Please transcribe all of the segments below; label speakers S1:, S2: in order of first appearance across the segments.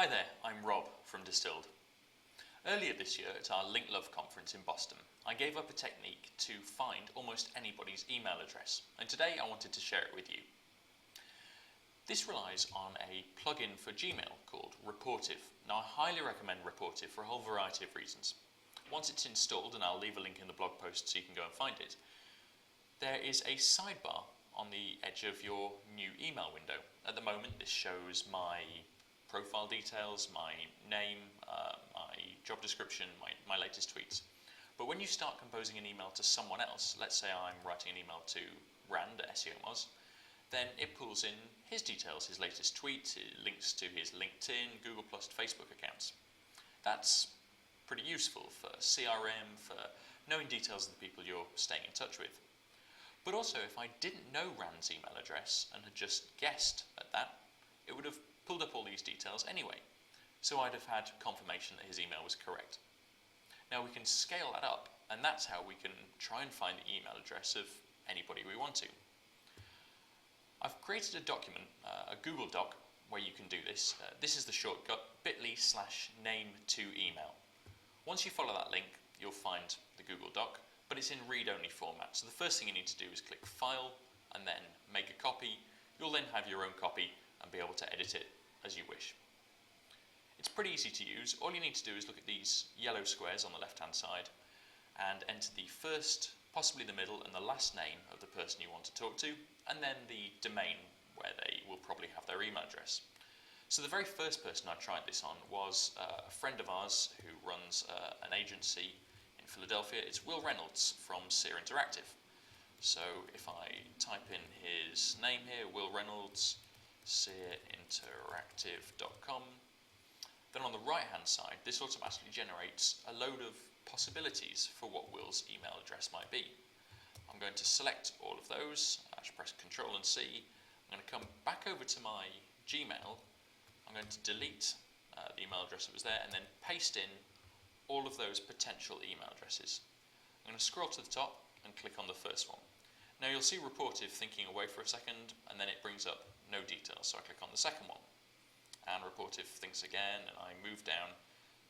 S1: Hi there, I'm Rob from Distilled. Earlier this year at our Link Love conference in Boston, I gave up a technique to find almost anybody's email address, and today I wanted to share it with you. This relies on a plugin for Gmail called Rapportive. Now I highly recommend Rapportive for a whole variety of reasons. Once it's installed, and I'll leave a link in the blog post so you can go and find it, there is a sidebar on the edge of your new email window. At the moment this shows my profile details, my name, my job description, my latest tweets. But when you start composing an email to someone else, let's say I'm writing an email to Rand at SEO Moz, then it pulls in his details, his latest tweet, it links to his LinkedIn, Google+, Facebook accounts. That's pretty useful for CRM, for knowing details of the people you're staying in touch with. But also, if I didn't know Rand's email address and had just guessed at that, it would have pulled up all these details anyway. So I'd have had confirmation that his email was correct. Now we can scale that up, and that's how we can try and find the email address of anybody we want to. I've created a document, a Google Doc, where you can do this. This is the shortcut, bit.ly/name2email. Once you follow that link, you'll find the Google Doc, but it's in read-only format. So the first thing you need to do is click File, and then make a copy. You'll then have your own copy and be able to edit it as you wish. It's pretty easy to use. All you need to do is look at these yellow squares on the left-hand side and enter the first, possibly the middle, and the last name of the person you want to talk to, and then the domain where they will probably have their email address. So the very first person I tried this on was a friend of ours who runs an agency in Philadelphia. It's Will Reynolds from Sear Interactive. So if I type in his name here, Will Reynolds, searinteractive.com, then on the right hand side this automatically generates a load of possibilities for what Will's email address might be. I'm going to select all of those. I should press Ctrl and C. I'm going to come back over to my Gmail. I'm going to delete the email address that was there and then paste in all of those potential email addresses. I'm going to scroll to the top and click on the first one. Now you'll see Rapportive thinking away for a second, and then it brings up no details, so I click on the second one. And Rapportive thinks again, and I move down,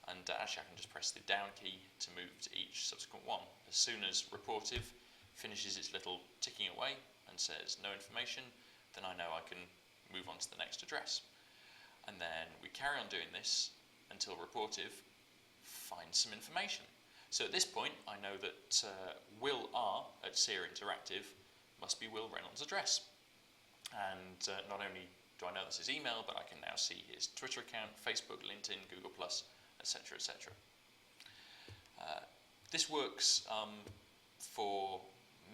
S1: and actually I can just press the down key to move to each subsequent one. As soon as Rapportive finishes its little ticking away and says no information, then I know I can move on to the next address. And then we carry on doing this until Rapportive finds some information. So at this point I know that Will R at Sear Interactive must be Will Reynolds' address. And not only do I know that's his email, but I can now see his Twitter account, Facebook, LinkedIn, Google+, etc., etc. This works for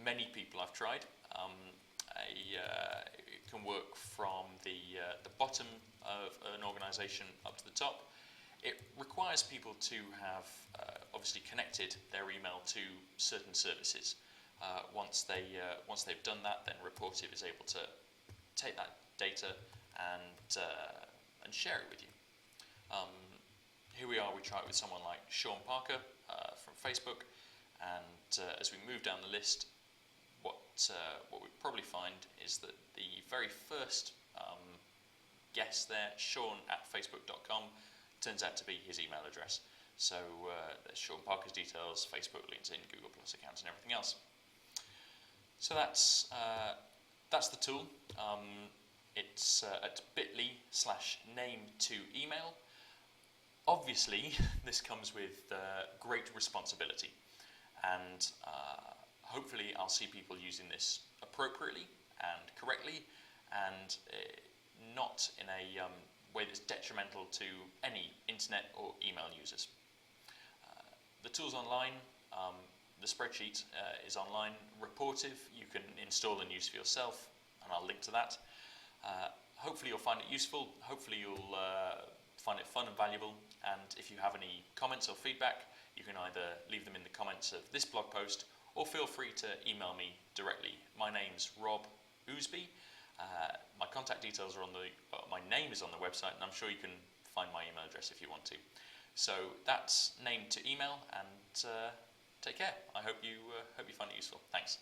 S1: many people I've tried. It can work from the bottom of an organisation up to the top. It requires people to have obviously connected their email to certain services. Once they've done that, then Rapportive is able to take that data and share it with you. Here we are. We try it with someone like Sean Parker from Facebook, and as we move down the list, what we probably find is that the very first guess there, Sean at facebook.com, turns out to be his email address. So there's Sean Parker's details, Facebook, LinkedIn, Google+ accounts, and everything else. So that's the tool. It's at bit.ly/name2email. Obviously, this comes with great responsibility, and hopefully I'll see people using this appropriately and correctly, and not in a way that's detrimental to any internet or email users. The tool's online. The spreadsheet is online. Rapportive you can install and use for yourself, and I'll link to that. Hopefully you'll find it useful. Hopefully you'll find it fun and valuable. And if you have any comments or feedback, you can either leave them in the comments of this blog post, or feel free to email me directly. My name's Rob Ousby. My contact details are my name is on the website, and I'm sure you can find my email address if you want to. So that's name to email, and take care. I hope you find it useful. Thanks.